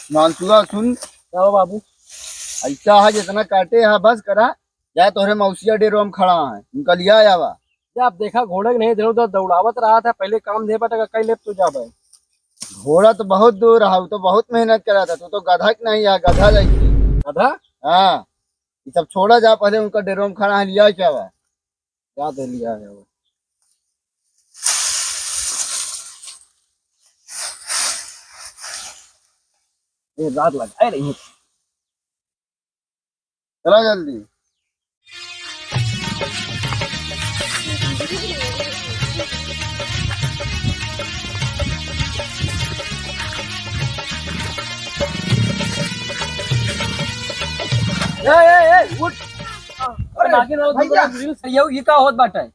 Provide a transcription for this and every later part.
मानसूआ सुन। क्या हो बाबू? ऐसा है जितना काटे है बस करा जाए तोहरे मौसिया डेरो में खड़ा है उनका लिया आवा। क्या आप देखा घोड़े नहीं इधर उधर दौड़ावत रहा था, पहले काम दे बटा कई लेप तो जा भाई। घोड़ा तो बहुत दूर रहा, तो बहुत मेहनत करा था, तो गधा की नहीं है, गधा जाइए। गधा? हाँ, ये सब छोड़ा जा, पहले उनका डेरो में खड़ा है, लिया क्या हुआ? क्या दे लिया है वो? ये रात लगाए रही। चला जल्दी। उठ। अरे नागिन वाला भैया। रील सही है, ये का होत बाटा है?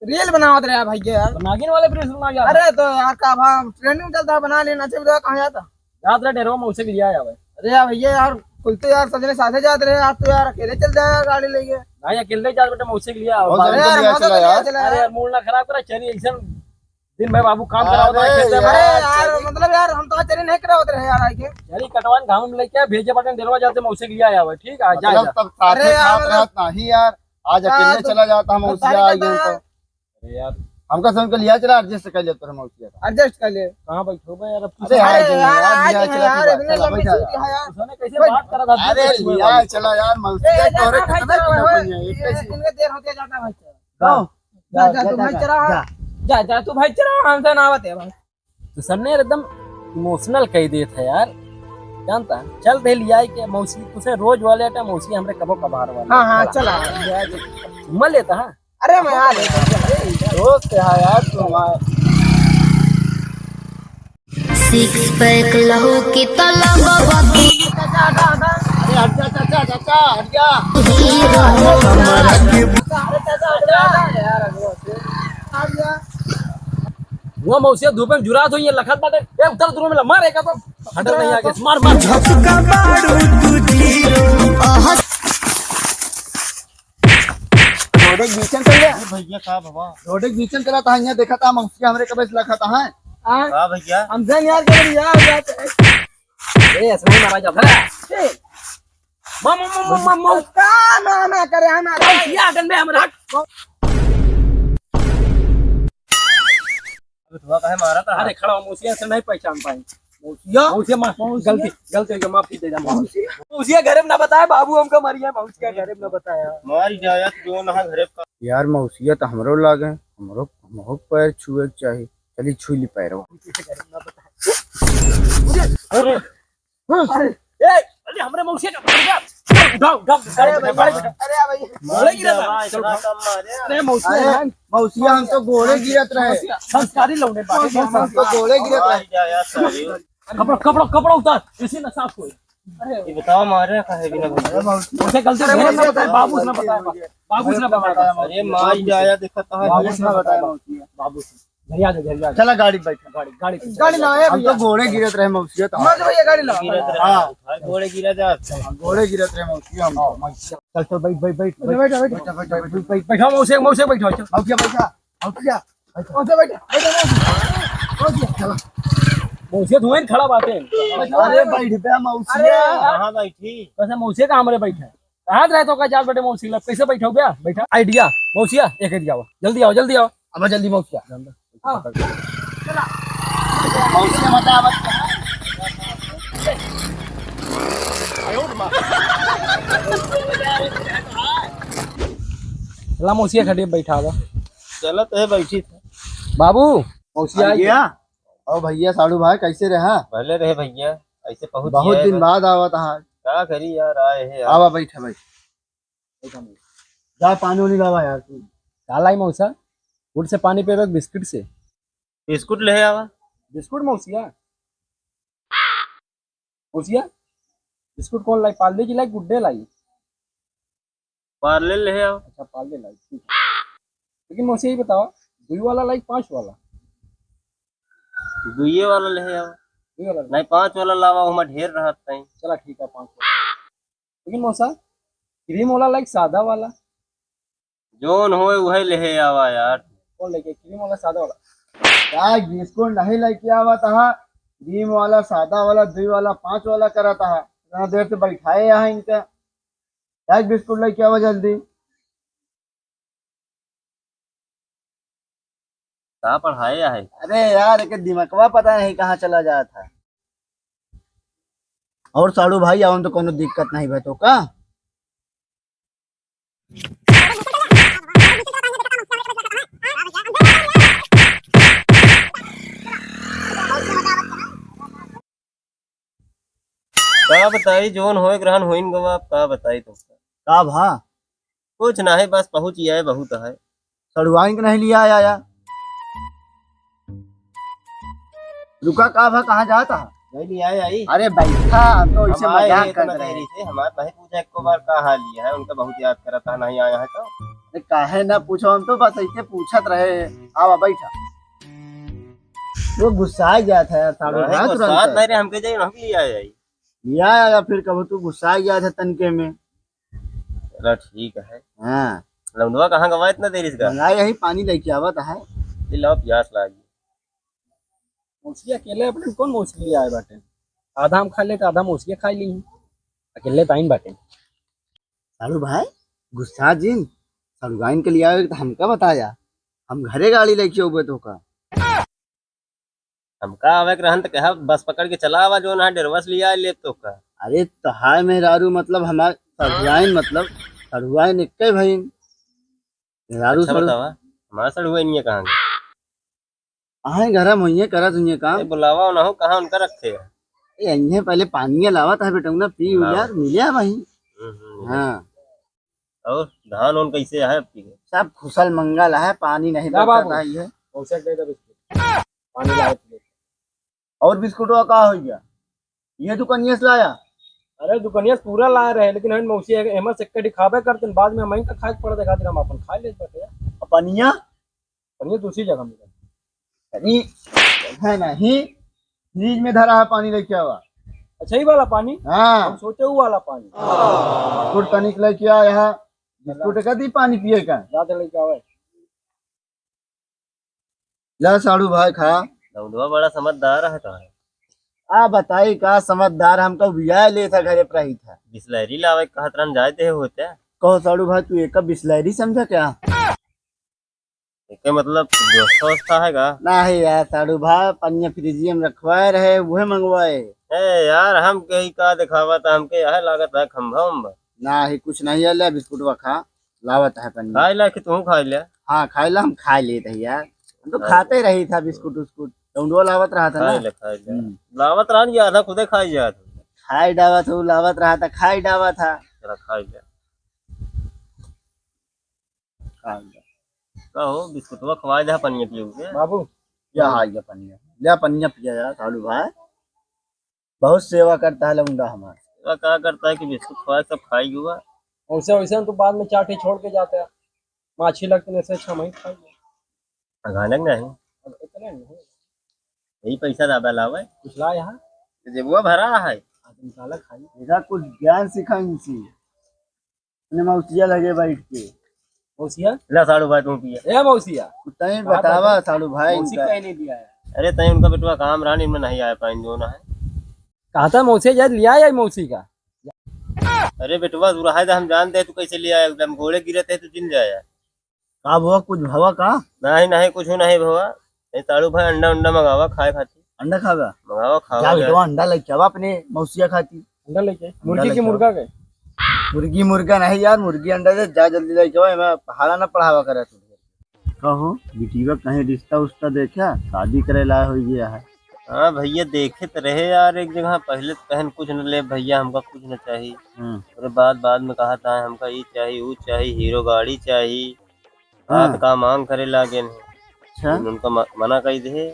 रील बनावत रहे भैया यार। नागिन वाले रील बना यार। अरे तो यार का भाव ट्रेंडिंग चलता है, बना लेना चाहिए। बताओ कहाँ जाता? रात रे डेरो में उसे भी लिया है भाई। अरे यार भैया यार, कुल तो यार सजने साथे जाते रहे, आज तो यार अकेले चल जाए गाड़ी लेके। भाई अकेले जा बेटा, मैं उसे लिया। बहुत अरे जल्दी यार लिया मौका चला तो यार। चला अरे यार मूड ना खराब करा, चली ऐसा दिन भाई बाबू काम कराओ तो अरे खेत में। अरे यार, यार मतलब यार हम तो चली नहीं करावत रहे यार आके। चली कटवान घाम में लेके भेजे बटन डेरवा जाते, मैं उसे लिया है ठीक है, जा मतलब जा। तब साथे अरे यार, खात रहत नहीं यार, आज यार, अकेले तो- चला जाता हम मौसिया आ गए तो। अरे यार हमका समझ के लिया चला, एडजस्ट कर लेते मौसिया का। एडजस्ट कर ले। कहाँ बैठो भाई यार? अब अरे अरे यार, यार आज लिया है चला यार, तू, इतने चला लंबी बैठा छुट्टी यार। है यार। तूने कैसे बात करा था? अरे लिया चला यार, मौसिया तोरे भाई कितना चला किलो भाई, बनी है, एक ये कैसी। इनके देर होते जाता भाई। जा, जा तू भाई चला। जा तू भाई चला, हमसे ना आवत है भाई। तो सर ने एकदम इमोशनल कह दिए थे यार, जानता है? चल दे लिया है कि मौसी तुझे रोज वाले आटा मौसी हमरे कबो कभार वाले। हाँ चला। चुम्मा लेता है। अरे मैं आ ले। दोस्त है यार तुम्हारा। सिक्स पैक लहू की तलब अरे हट जा चाचा, चाचा हट जा। वो मौसी धूप में जुरा तो ये लखत बाटे, ए उतर दूर में मार एक तो हट नहीं आगे, मार मार। रोडे के बीचन चल गया भैया का बाबा। रोडे के बीचन चला था, यहाँ देखा था मौसिया हमरे कबे से लखा था है। हाँ भैया हमसे यार कर यार जाते। ए समझ मारा जा भला। मम का ना करे हमारा या गन में हमरा हट। थोड़ा काहे मारा था? अरे खड़ा मौसिया से नहीं पहचान पाए। मौसिया मौसिया गलती गलती के माफी दे जा। मौसिया घर में ना बताया बाबू हमको मरिया, मौसिया घर में ना बताया। मार जाया जो ना घरे का यार। मौसिया तो हमरो लागे, हमरो पैर छुए के चाहिए। चली छू ली पैरवा। अरे ए अरे हमरे मौसिया का मर गया। उठाओ उठाओ। अरे भाई घोड़े गिरा था। अरे मौसिया मौसिया हम तो घोड़े गिरत रहे, संस्कारी लौंडे बाटे। हम तो घोड़े गिरत रहे। कपड़ा कपड़ा कपड़ा उतार, इसी ना साफ कोई। ये बताओ मारे का है बिना उसे गलती से ना बताया, बाबू से ना बताया, बाबू से ना बताया। अरे मार जाया देखा था, बाबू से ना बताया मौसिया, बाबू से। घर आ जा, घर आ जा। चला गाड़ी बैठा। गाड़ी गाड़ी गाड़ी ना आया हम तो घोड़े गिरत रहे मौसिया तो। मत भैया गाड़ी ला। हाँ घोड़े गिरा जा, घोड़े गिरत रहे मौसिया हम। चल चल बैठ बैठ बैठ बैठ बैठा मौसिया मौसिया बैठा। चल मौसिया बैठा, मौसिया मौसिया धुएं खड़ा बाटे। अरे बैठ पे मौसिया। कहां बैठी? वैसे मौसिया का हमरे बैठा है। कहां रहतो का जाल बेटे मौसी ला कैसे बैठो बे? बैठा आइडिया मौसिया एक आइडिया आओ, जल्दी आओ जल्दी आओ। अब जल्दी मौसिया। हाँ मौसिया मत ला मौसिया खड़ी बैठा हुआ। चलत है बैठी बाबू मौसिया आई गया। और भैया साड़ू भाई कैसे रहा? भले रहे भैया, ऐसे पहुंच बहुत दिन बाद आवत है। क्या करी यार, आए हैं यार। आवा बैठा भाई, जा पानी वानी लावा यार तू। काला ही मौसा गुड़ से पानी पे बिस्किट से। बिस्कुट ले आवा। बिस्कुट मौसिया मौसिया बिस्कुट कौन लाई? पार्ले जी लाई गुड्डे लाई? पार्ले ले आवा। अच्छा पार्ले लाई, ठीक है। लेकिन मौसिया ये बताओ, 2 वाला लाई 5 वाला? दुइये वाला ले आवा। 2 वाला नहीं 5 वाला लावा, हमार ढेर रहत नहीं। चला ठीक है 5 वाला। लेकिन मौसा क्रीम वाला लाई सादा वाला? जोन होए वही ले आवा यार। कौन लेके? क्रीम वाला सादा वाला? क्या बिस्कुट नहीं लेके आवा था? क्रीम वाला, सादा वाला, 2 वाला, 5 वाला करा था। इतना देर से बैठाए यहाँ इनका। एक बिस्कुट लेके आओ जल्दी। कहाँ पढ़ाया है? अरे यार एक दिमागवा पता नहीं कहाँ चला जाया था। और साड़ू भाई आओ तो कोनो दिक्कत नहीं भाई तो का। का बताई जोन होए ग्रहण होइन गवा, आप का बताई तुमका? का भा कुछ ना है, बस पहुंच ही आए, बहुत है। सड़ुआइन के नहीं लिया आया यार। रुका का भा कहाँ जाता है? नहीं लिया आई। अरे बैठा हम तो इसे मजाक कर रहे देरी हैं। से हमारे नहीं पूछा एक बार का हाल लिया है, उनका बहुत याद करा था, नहीं आया है तो। अरे काहे ना पूछो, हम तो बस ऐसे पूछत रहे। आवा बैठा। वो गुस्सा गया था यार साड़ू नहीं, भाई वो तुरंत। साथ नहीं रहे, हमके जाइए हम लिया आई। लिया आया फिर कब तू गुस्सा गया था तनके में। चलो ठीक है। हाँ लौंडवा कहाँ गवा इतना देरी से? मंगा यही पानी लेके आवत है। लो प्यास लागी। मौसी अकेले अपने कौन मौसी आए बाटे? आधा हम खा ले आधा मौसी खा ली। अकेले ताइन बाटे। साड़ू भाई गुस्सा जिन सड़ुआइन के लिए आए तो हमका बताया। हम घरे गाड़ी लेके उबे तो का। हमका आवे के रहन तो कहा बस पकड़ के चला आवा, जो ना डेरवस लिया ले तो का। अरे तहाय मेहरारू मतलब हमार सड़ुआइन मतलब सड़ुआइन एक भाई मेहरारू अच्छा सड़ु बतावा, हमारा सड़ हुआ नहीं है कहाँ गए? आहे घरा मोइये करत हुई काम। बुलावा ना हो, कहाँ उनका रखे है? ये पहले पानी लावत है बेटा ना पी यार मिलिया भाई। हाँ और धान उन कैसे है आपकी? सब खुशल मंगल है, पानी नहीं ना बाबू। बरसात आई है। मौसी दे दे बिस्कुट। पानी लाए थे। और बिस्कुट का हो गया? ये दुकानिया से लाया? अरे दुकानिया से पूरा ला रहे, लेकिन हम मौसी एमर से कटी खाबे करते बाद में हम का खाए पड़ दे खातिर हम अपन खा ले बैठे। पनिया पर ये दूसरी जगह मिला। नहीं है नहीं, फ्रिज में धरा है पानी लेके आवा। अच्छा ही वाला पानी? हाँ हम सोचे वो वाला पानी। बिस्कुट तनिक लेके आया है। बिस्कुट का दी पानी पिए का। ज्यादा लेके आवे। ला साड़ू भाई खा। लौंडवा बड़ा समझदार है तो है। आ बताई का समझदार हमको बिया ले था घरे पर ही था। बिस्लहरी लावे कहत रहन जाए थे होते। कहो साड़ू भाई तू एक बिस्लैरी समझा क्या? एक मतलब दोस्ता है का? नहीं यार साड़ू भाई पनिया फ्रिजिया में रखवाए रहे वह मंगवाए। ए यार हम कहीं का दिखावा था, हमके यह लागत है खंभा उम्बा। ना ही कुछ नहीं है। ले बिस्कुट वा खा लावत है पनिया। खाई ला कि तू खाई ले? हाँ खाई ला, हम खा लेते हैं यार। हम तो खाते रही था बिस्कुट उस्कुट। लौंडवा लावत रहा था खाई ना। ले खाई ले। लावत रहन या आधा खुदे खाई जा। खाई डावा था लावत रहा था, खाई डावा था। जरा खाई ले। खाई ले। कहो बिस्कुटवा खवाए दे पनिया पिए के। बाबू क्या हाल है पनिया? ले पनिया पिया यार साड़ू भाई। बहुत सेवा करता है लौंडा हमारा। वह क्या करता है कि बिस्कुट खवाए सब खाई हुआ। वैसे वैसे तो बाद में चाटे छोड़ के जाते हैं। माछी लगती है, अच्छा वहीं खाई। गानक नहीं इतने नहीं यही पैसा दाबा लावे कुछ ला यहाँ जेबुआ भरा है। आदमी साला खाई। ऐसा कुछ ज्ञान सिखा इनसे। अपने मौसिया लगे बैठ के। मौसिया ला साड़ू भाई तुम पिए। ए मौसिया तई बतावा साड़ू भाई मौसी इनका। कहीं नहीं दिया है। अरे तय उनका बेटवा काम रहा नहीं, में नहीं आया पाइन जो ना है। कहा था मौसी यार लिया है मौसी का। अरे बेटवा तू रहा है हम जानते हैं तू कैसे लिया है, एकदम घोड़े गिरे थे तू जिन जाया। का भवा कुछ भवा का? नहीं नहीं कुछ नहीं भवा। नहीं साड़ू भाई अंडा अंडा मंगावा खाए खाती। अंडा खावा? मंगावा क्या खावा बेटवा अंडा लेके आवा अपने मौसिया खाती। अंडा लेके मुर्गी की लेके मुर्गा गए। मुर्गी मुर्गा नहीं यार, मुर्गी अंडा दे जा जल्दी लेके आवा। मैं पहाड़ा ना पढ़ावा करे तू। कहो बिटिया कहीं रिश्ता उस्ता देखा? शादी करे लाया हो गया है। हाँ भैया देखे तो रहे यार एक जगह, पहले तो कहन कुछ न ले भैया हमका कुछ न चाहिए। और बाद में कहा था हमका ये चाहिए वो चाहिए, हीरो गाड़ी चाहिए। हाथ का मांग करे लागे नहीं। अच्छा उनका मना कर दे।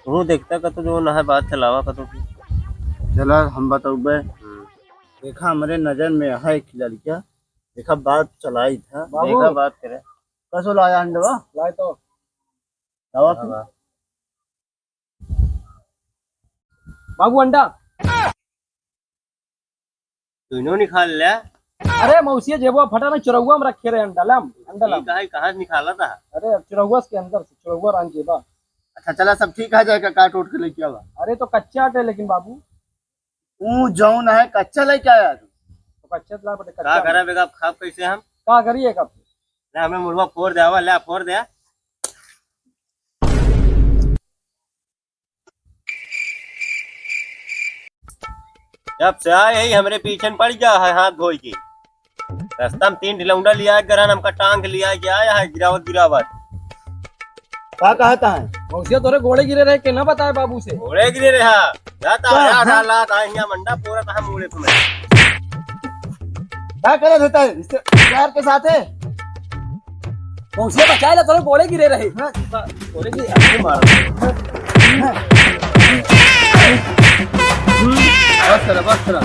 तू देखता का तो जो ना है बात चलावा का तो। चला हम बताऊबे। देखा हमारे नजर में है एक लड़किया। देखा बात चलाई था। देखा बात करे कसो लाया अंडवा? लाए तो दवा की? बाबू अंडा। तू निकाल लिया? अरे मौसी जेबुआ फटा ना चुरहुआ में रखे रहे अंडा लाम अंडा लाम। कहाँ से निकाला था? अरे चुरहुआ के अंदर से चुरहुआ रान जेबा। अच्छा चला सब ठीक आ जाएगा, काट उठ के लेके आवा। अरे तो कच्चा आटे लेकिन बाबू, तू जौन है कच्चा लेके आया तू। तो कच्चा ला बेटे, का कच्चा करा बेगा खाब कैसे हम? का करिए कब? ले हमें मुर्गा फोड़ दे, आवा ले फोड़ दे। जब से आए यही हमरे पीछे पड़ गया है हाथ धोई के। रास्ता में 3 ढिलौंडा लिया, गरन हमका टांग लिया गया है, गिरावत गिरावत। क्या कहता है? मौसिया तोरे घोड़े गिरे रहे के ना बताए बाबू से? घोड़े गिरे रहा जाता है डाला था यहाँ मंडा पूरा था मुड़े तुम्हें। क्या करे देता है रिश्तेदार के साथ है? मौसिया बचाए ला, तोरे घोड़े गिरे रहे। घोड़े गिरे बस करो बस करो।